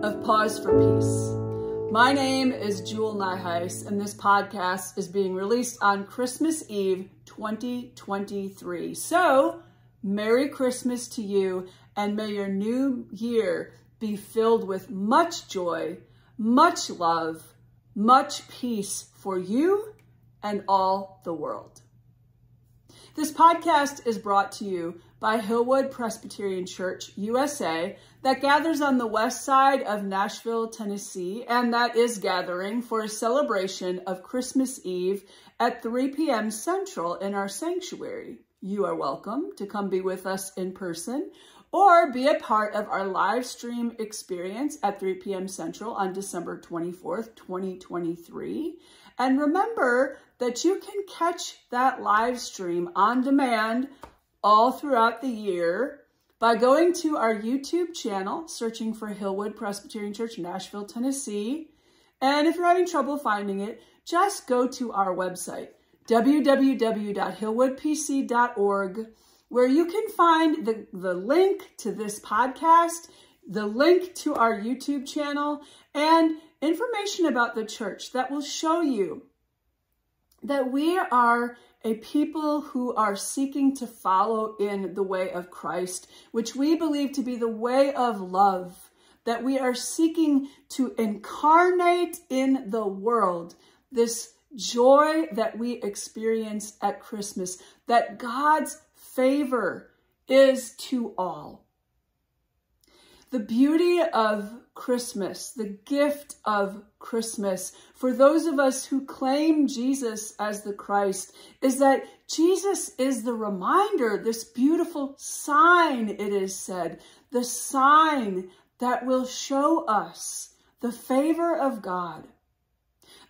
of Pause for Peace. My name is Jule and this podcast is being released on Christmas Eve 2023. So, Merry Christmas to you, and may your new year be filled with much joy, much love, much peace for you and all the world. This podcast is brought to you by Hillwood Presbyterian Church, USA, that gathers on the west side of Nashville, Tennessee, and that is gathering for a celebration of Christmas Eve at 3 p.m. Central in our sanctuary. You are welcome to come be with us in person or be a part of our live stream experience at 3 p.m. Central on December 24th, 2023. And remember that you can catch that live stream on demand all throughout the year by going to our YouTube channel, searching for Hillwood Presbyterian Church, Nashville, Tennessee. And if you're having trouble finding it, just go to our website, www.hillwoodpc.org, where you can find the link to this podcast, the link to our YouTube channel, and information about the church that will show you that we are a people who are seeking to follow in the way of Christ, which we believe to be the way of love, that we are seeking to incarnate in the world this joy that we experience at Christmas, that God's favor is to all. The beauty of Christmas, the gift of Christmas, for those of us who claim Jesus as the Christ, is that Jesus is the reminder, this beautiful sign, it is said, the sign that will show us the favor of God,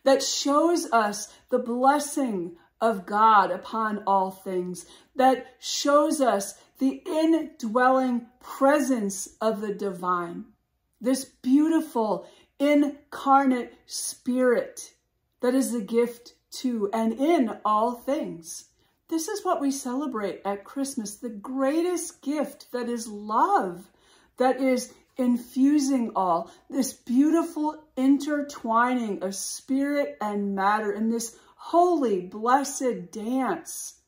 that shows us the blessing of God upon all things, that shows us the indwelling presence of the divine, this beautiful incarnate spirit that is the gift to and in all things. This is what we celebrate at Christmas, the greatest gift that is love, that is infusing all, this beautiful intertwining of spirit and matter in this holy, blessed dance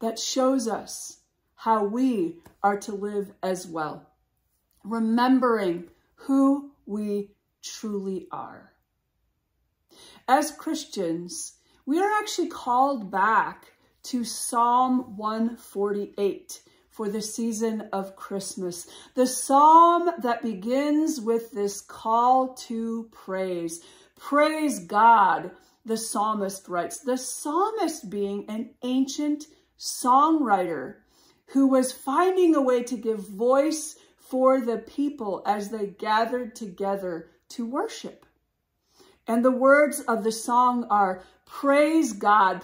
that shows us how we are to live as well, remembering who we truly are. As Christians, we are actually called back to Psalm 148 for the season of Christmas, the psalm that begins with this call to praise. Praise God, the psalmist writes. The psalmist being an ancient songwriter who was finding a way to give voice for the people as they gathered together to worship. And the words of the song are, praise God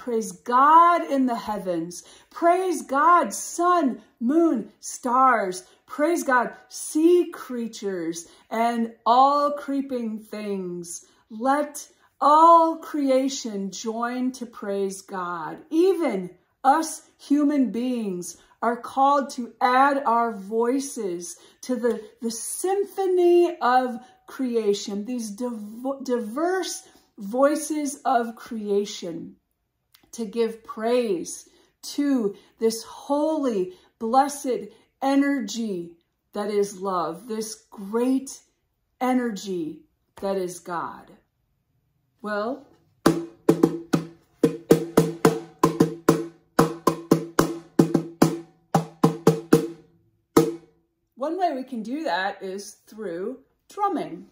in the heavens, praise God, sun, moon, stars, praise God, sea creatures, and all creeping things. Let all creation join to praise God. Even us human beings are called to add our voices to the symphony of creation, these diverse voices of creation, to give praise to this holy, blessed energy that is love, this great energy that is God. Well, one way we can do that is through drumming.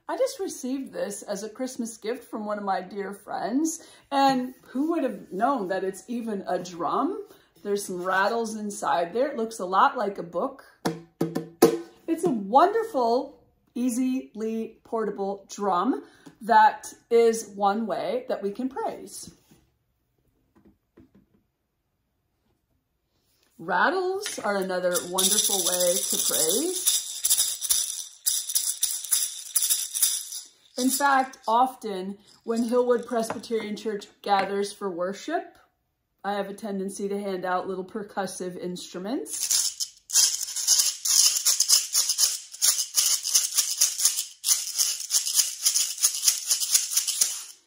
I just received this as a Christmas gift from one of my dear friends, and who would have known that it's even a drum? There's some rattles inside there. It looks a lot like a book. It's a wonderful, easily portable drum that is one way that we can praise. Rattles are another wonderful way to praise. In fact, often when Hillwood Presbyterian Church gathers for worship, I have a tendency to hand out little percussive instruments.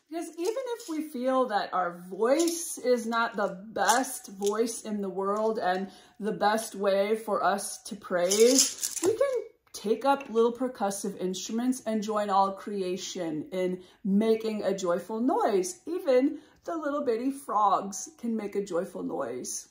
Because even if we feel that our voice is not the best voice in the world and the best way for us to praise, we can take up little percussive instruments and join all creation in making a joyful noise. Even the little bitty frogs can make a joyful noise.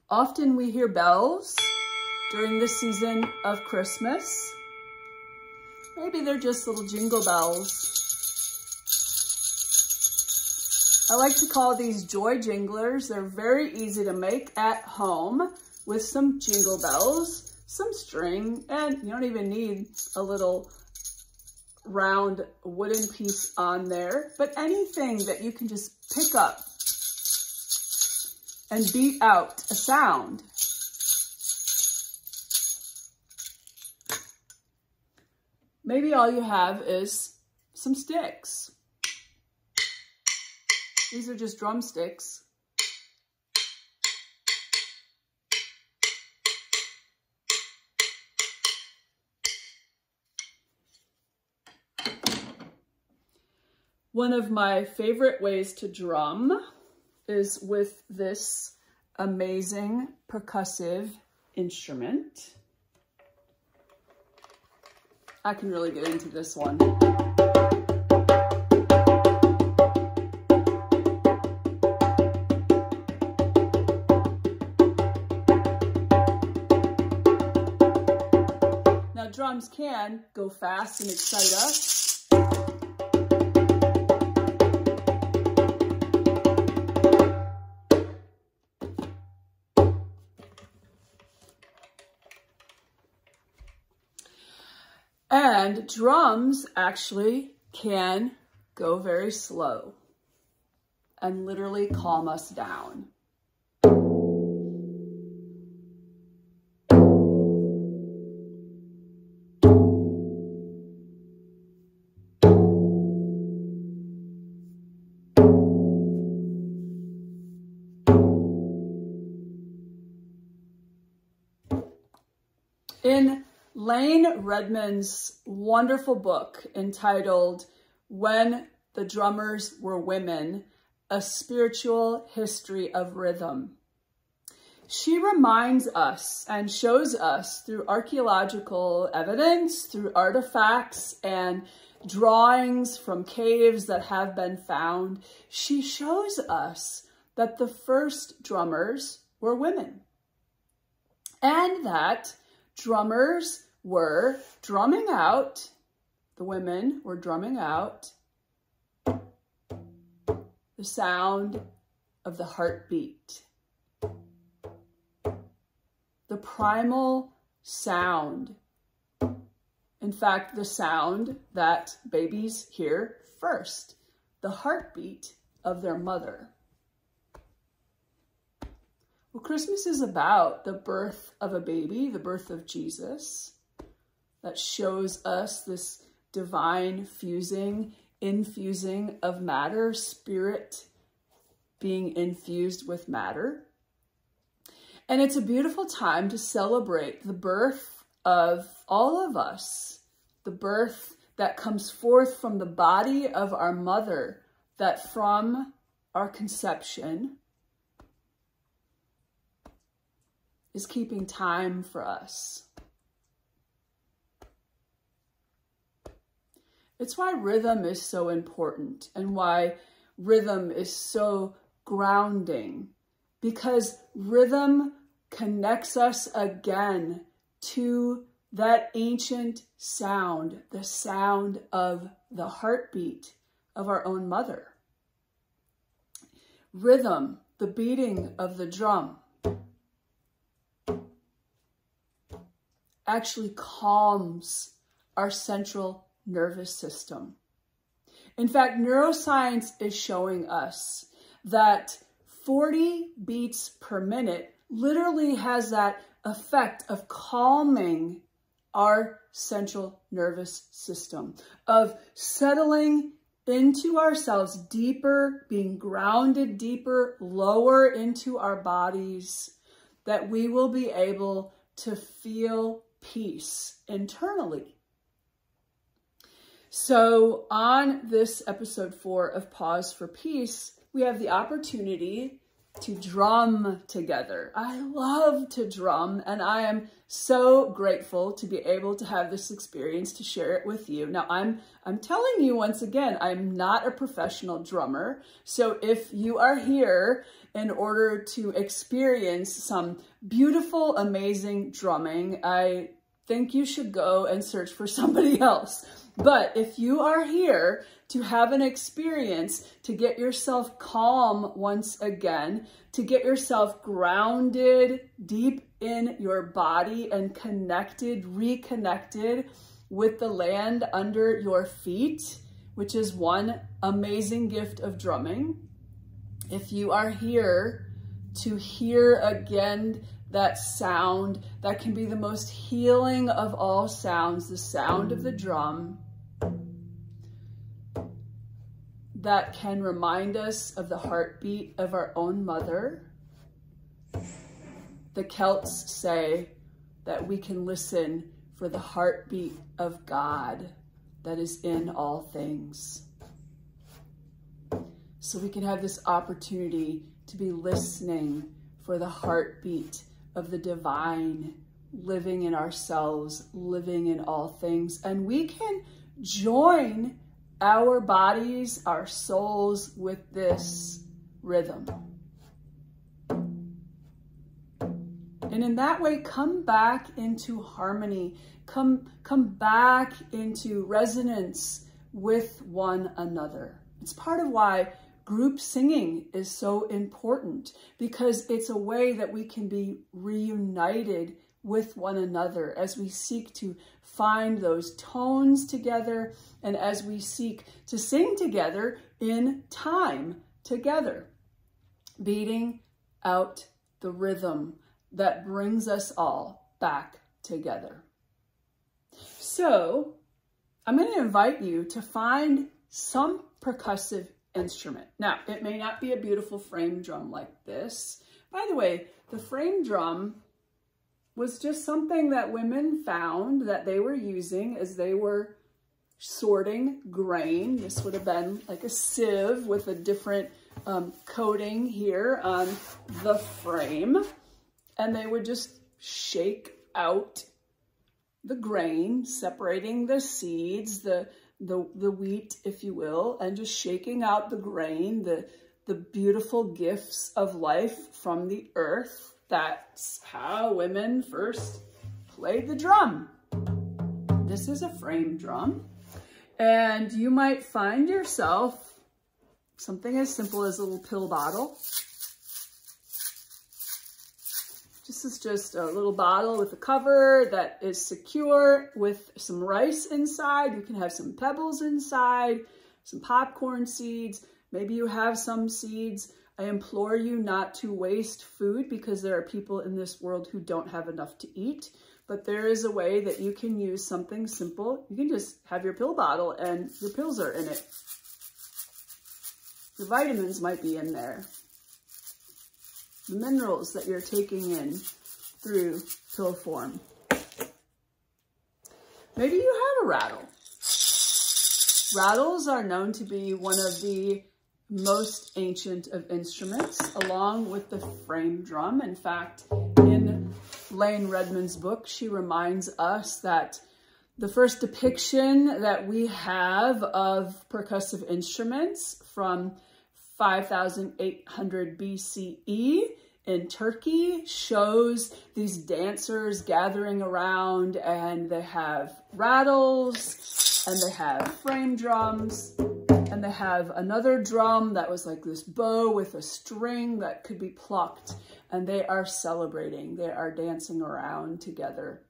Often we hear bells during the season of Christmas. Maybe they're just little jingle bells. I like to call these joy jinglers. They're very easy to make at home with some jingle bells, some string, and you don't even need a little round wooden piece on there, but anything that you can just pick up and beat out a sound. Maybe all you have is some sticks. These are just drumsticks. One of my favorite ways to drum is with this amazing percussive instrument. I can really get into this one. Now, drums can go fast and excite us. And drums actually can go very slow and literally calm us down. In Lane Redmond's wonderful book entitled When the Drummers Were Women, A Spiritual History of Rhythm, she reminds us and shows us through archaeological evidence, through artifacts and drawings from caves that have been found, she shows us that the first drummers were women and that drummers were drumming out, the women were drumming out the sound of the heartbeat, the primal sound. In fact, the sound that babies hear first, the heartbeat of their mother. Well, Christmas is about the birth of a baby, the birth of Jesus, that shows us this divine infusing of matter, spirit being infused with matter. And it's a beautiful time to celebrate the birth of all of us, the birth that comes forth from the body of our mother, that from our conception is keeping time for us. It's why rhythm is so important and why rhythm is so grounding, because rhythm connects us again to that ancient sound, the sound of the heartbeat of our own mother. Rhythm, the beating of the drum, actually calms our central nervous system. In fact, neuroscience is showing us that 40 beats per minute literally has that effect of calming our central nervous system, of settling into ourselves deeper, being grounded deeper, lower into our bodies, that we will be able to feel peace internally. So on this episode 4 of Pause for Peace, we have the opportunity to drum together. I love to drum, and I am so grateful to be able to have this experience to share it with you. Now, I'm telling you once again, I'm not a professional drummer. So if you are here in order to experience some beautiful, amazing drumming, I think you should go and search for somebody else. But if you are here to have an experience, to get yourself calm once again, to get yourself grounded deep in your body and connected, reconnected with the land under your feet, which is one amazing gift of drumming. If you are here to hear again that sound that can be the most healing of all sounds, the sound of the drum, that can remind us of the heartbeat of our own mother. The Celts say that we can listen for the heartbeat of God that is in all things. So we can have this opportunity to be listening for the heartbeat of the divine living in ourselves, living in all things. And we can join our bodies, our souls with this rhythm. And in that way, come back into harmony, come back into resonance with one another. It's part of why group singing is so important, because it's a way that we can be reunited with one another as we seek to find those tones together and as we seek to sing together in time together, beating out the rhythm that brings us all back together. So I'm going to invite you to find some percussive instrument. Now, it may not be a beautiful frame drum like this. By the way, the frame drum was just something that women found that they were using as they were sorting grain. This would have been like a sieve with a different coating here on the frame. And they would just shake out the grain, separating the seeds, the wheat, if you will, and just shaking out the grain, the beautiful gifts of life from the earth. That's how women first played the drum. This is a frame drum, and you might find yourself something as simple as a little pill bottle. This is just a little bottle with a cover that is secure with some rice inside. You can have some pebbles inside, some popcorn seeds. Maybe you have some seeds. I implore you not to waste food, because there are people in this world who don't have enough to eat. But there is a way that you can use something simple. You can just have your pill bottle and your pills are in it. Your vitamins might be in there. The minerals that you're taking in through pill form. Maybe you have a rattle. Rattles are known to be one of the most ancient of instruments, along with the frame drum. In fact, in Lane Redmond's book, she reminds us that the first depiction that we have of percussive instruments from 5,800 BCE in Turkey shows these dancers gathering around, and they have rattles and they have frame drums. And they have another drum that was like this bow with a string that could be plucked. And they are celebrating. They are dancing around together.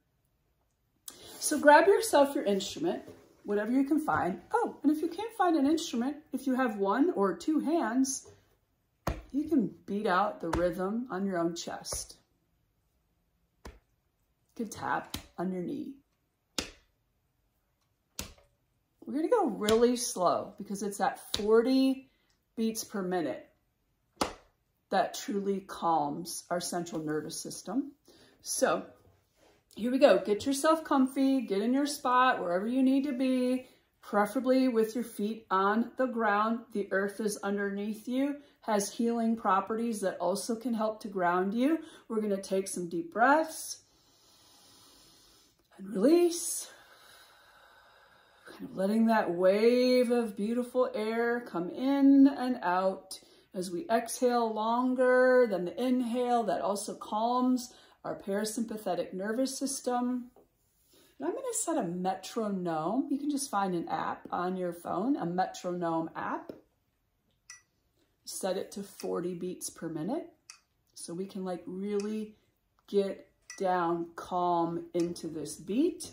So grab yourself your instrument, whatever you can find. Oh, and if you can't find an instrument, if you have one or two hands, You can beat out the rhythm on your own chest. You can tap on your knee. We're going to go really slow because it's at 40 beats per minute that truly calms our central nervous system. So here we go. Get yourself comfy, get in your spot wherever you need to be, preferably with your feet on the ground. The earth is underneath you, has healing properties that also can help to ground you. We're going to take some deep breaths and release. Kind of letting that wave of beautiful air come in and out. As we exhale longer than the inhale, that also calms our parasympathetic nervous system. And I'm going to set a metronome. You can just find an app on your phone, a metronome app. Set it to 40 beats per minute so we can like really get down calm into this beat.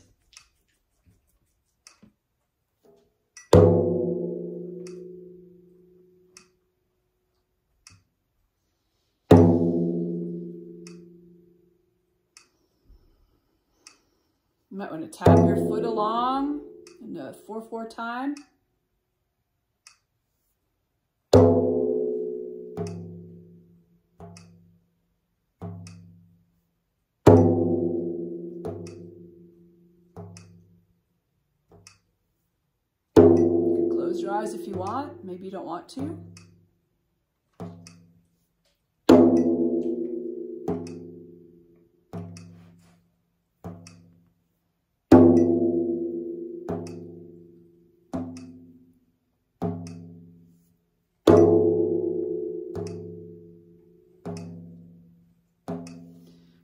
You might want to tap your foot along in a 4/4 time. You can close your eyes if you want. Maybe you don't want to.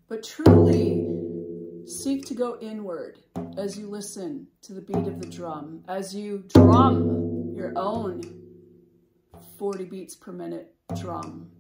But truly seek to go inward as you listen to the beat of the drum, as you drum your own 40 beats per minute drum.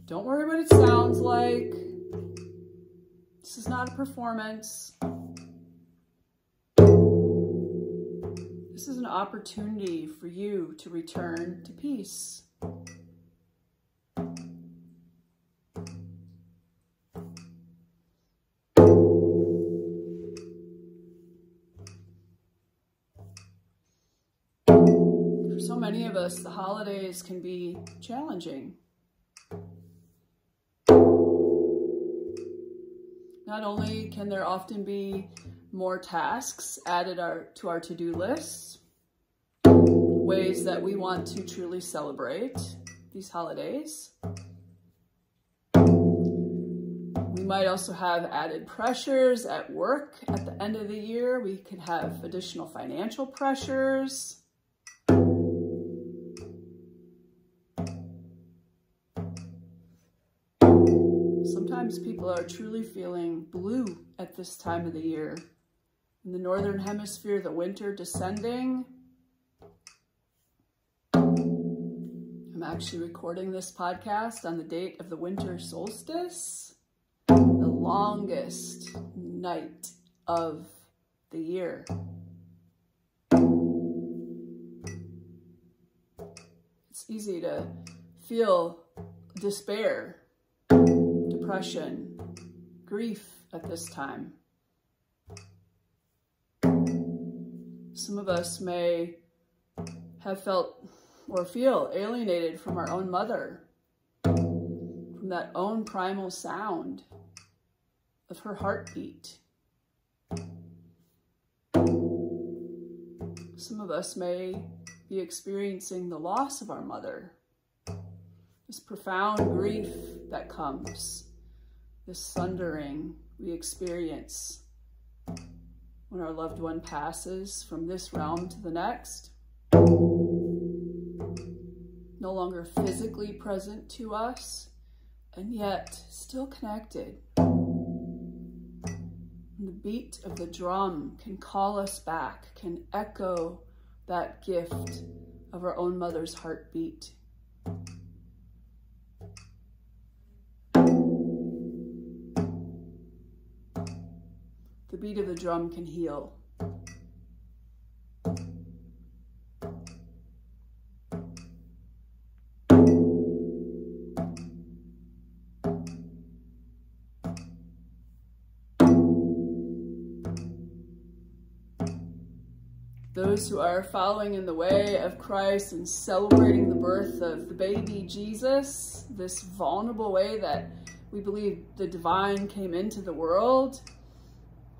Don't worry what it sounds like. This is not a performance. This is an opportunity for you to return to peace. For so many of us, the holidays can be challenging. Not only can there often be more tasks added to our to-do lists, ways that we want to truly celebrate these holidays, we might also have added pressures at work at the end of the year. We could have additional financial pressures. Sometimes people are truly feeling blue at this time of the year. In the Northern Hemisphere, the winter descending. I'm actually recording this podcast on the date of the winter solstice, the longest night of the year. It's easy to feel despair, depression, grief at this time. Some of us may have felt or feel alienated from our own mother, from that own primal sound of her heartbeat. Some of us may be experiencing the loss of our mother, this profound grief that comes, this sundering we experience when our loved one passes from this realm to the next, no longer physically present to us, and yet still connected. And the beat of the drum can call us back, can echo that gift of our own mother's heartbeat. The beat of the drum can heal. Those who are following in the way of Christ and celebrating the birth of the baby Jesus, this vulnerable way that we believe the divine came into the world,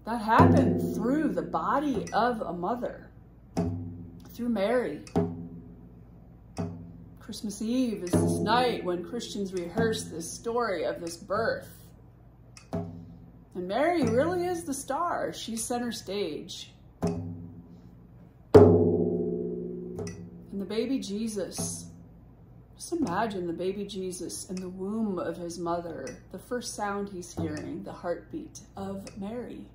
that happened through the body of a mother, through Mary. Christmas Eve is this night when Christians rehearse this story of this birth. And Mary really is the star. She's center stage. And the baby Jesus, just imagine the baby Jesus in the womb of his mother, the first sound he's hearing, the heartbeat of Mary.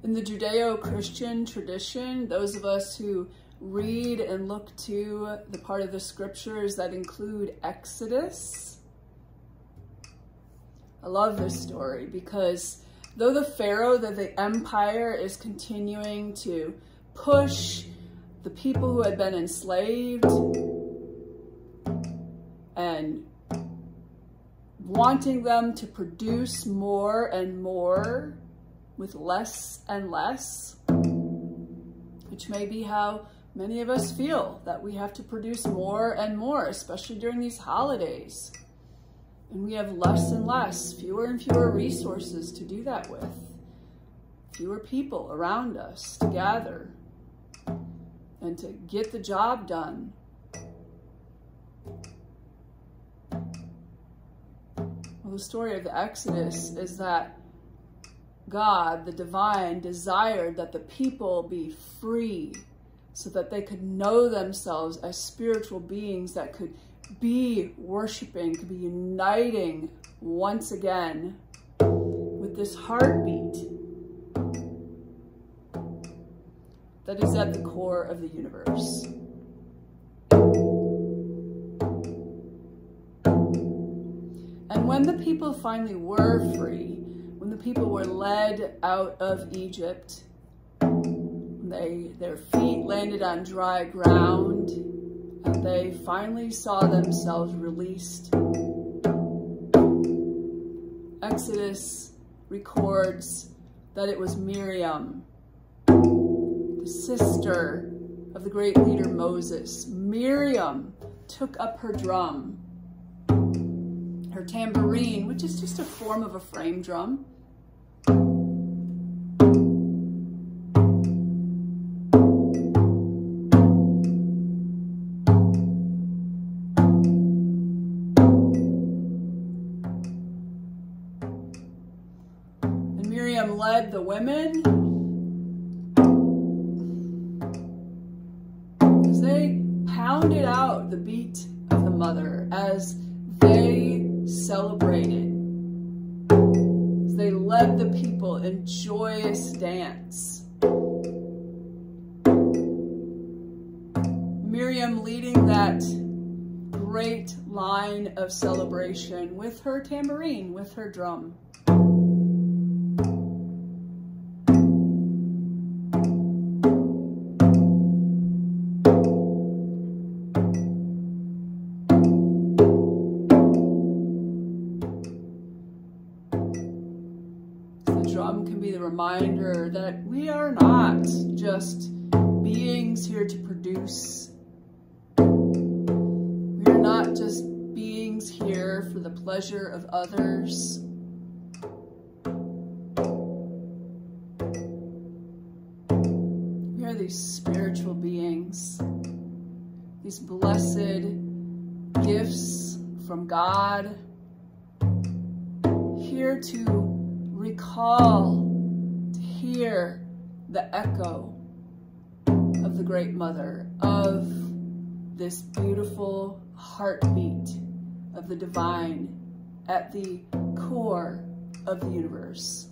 In the Judeo-Christian tradition, those of us who read and look to the part of the scriptures that include Exodus, I love this story because though the Pharaoh, that the empire is continuing to push the people who had been enslaved and wanting them to produce more and more with less and less, which may be how many of us feel, that we have to produce more and more, especially during these holidays. And we have less and less, fewer and fewer resources to do that with, fewer people around us to gather and to get the job done. Well, the story of the Exodus is that God, the divine, desired that the people be free so that they could know themselves as spiritual beings that could be worshiping, could be uniting once again with this heartbeat that is at the core of the universe. And when the people finally were free, when the people were led out of Egypt, their feet landed on dry ground, and they finally saw themselves released. Exodus records that it was Miriam, the sister of the great leader Moses. Miriam took up her drum, her tambourine, which is just a form of a frame drum. And Miriam led the women as they pounded out the beat of the mother, as they celebrated, as they led the people in joyous dance. Miriam leading that great line of celebration with her tambourine, with her drum. Reminder that we are not just beings here to produce. We are not just beings here for the pleasure of others. these spiritual beings, these blessed gifts from God, here to recall, to hear the echo of the Great Mother, of this beautiful heartbeat of the divine at the core of the universe.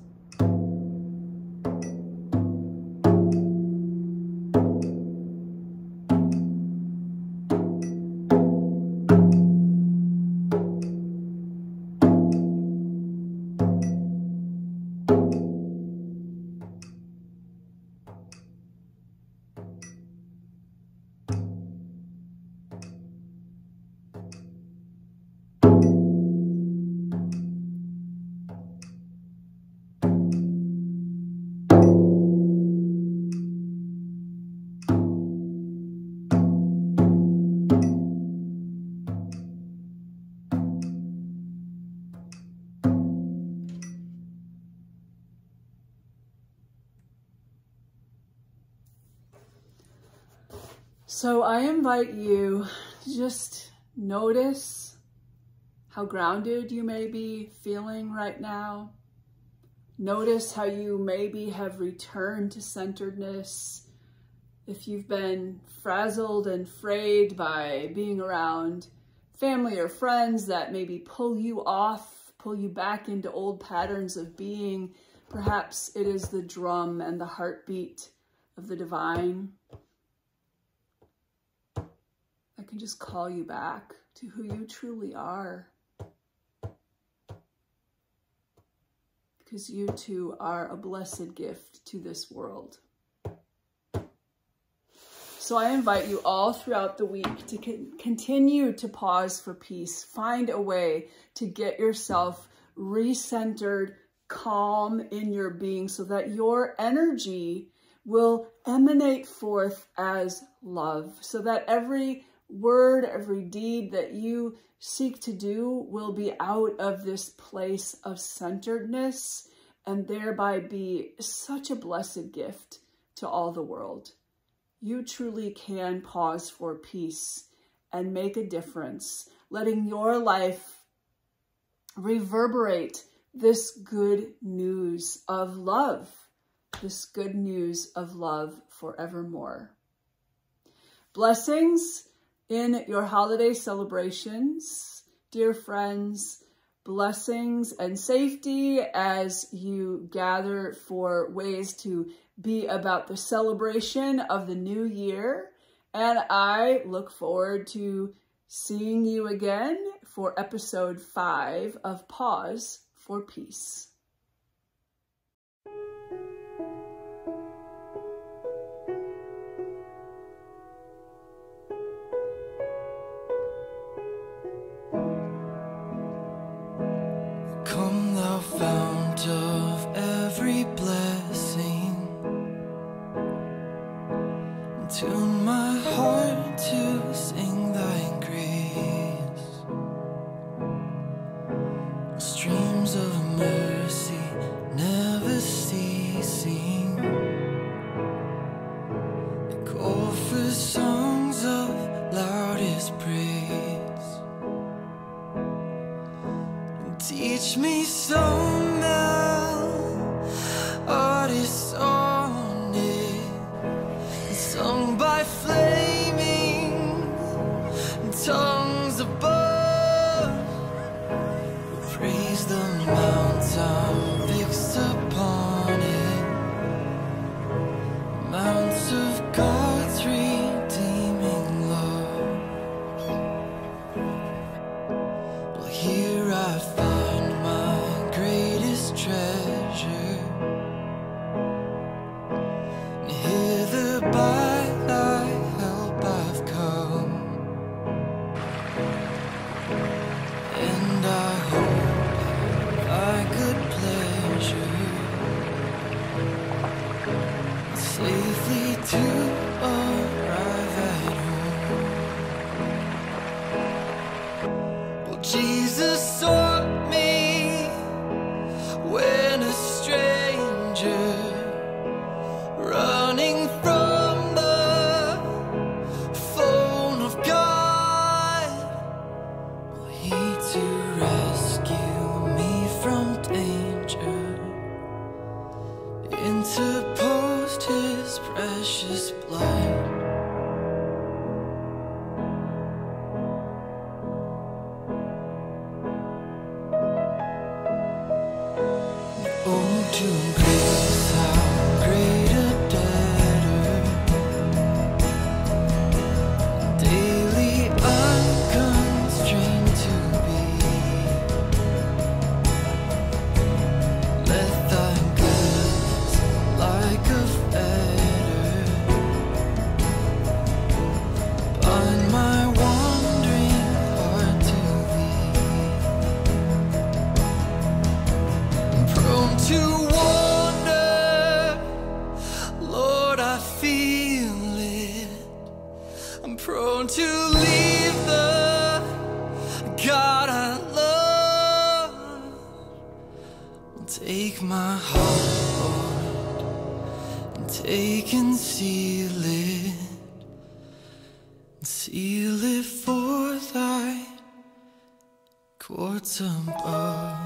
So I invite you to just notice how grounded you may be feeling right now. Notice how you maybe have returned to centeredness. If you've been frazzled and frayed by being around family or friends that maybe pull you off, pull you back into old patterns of being, perhaps it is the drum and the heartbeat of the divine that can just call you back to who you truly are. Because you too are a blessed gift to this world. So I invite you all throughout the week to continue to pause for peace. Find a way to get yourself recentered, calm in your being so that your energy will emanate forth as love, so that every word, every deed that you seek to do will be out of this place of centeredness and thereby be such a blessed gift to all the world. You truly can pause for peace and make a difference, letting your life reverberate this good news of love, this good news of love forevermore. Blessings in your holiday celebrations, dear friends. Blessings and safety as you gather for ways to be about the celebration of the new year. And I look forward to seeing you again for episode 5 of Pause for Peace. Come thou fount of every blessing, tune my heart to sing thy grace. Streams of mercy never ceasing, they call for songs of loudest praise. Teach me so now, artists on it, sung by flaming tongues above. Praise the mountain fixed upon it, mounts of God's redeeming love. Well, here I find my greatest treasure, and hither by thy help I've come, and I hope thy good pleasure safely to arrive at home. Well, Jesus sought me when a stranger, running from to grace, how great a debtor daily unconstrained to be. Let thy goodness like a fetter bind my wandering heart to thee. I'm prone to wander, Lord, I feel it. I'm prone to leave the God I love. Take my heart, Lord, and take and seal it for thy courts above.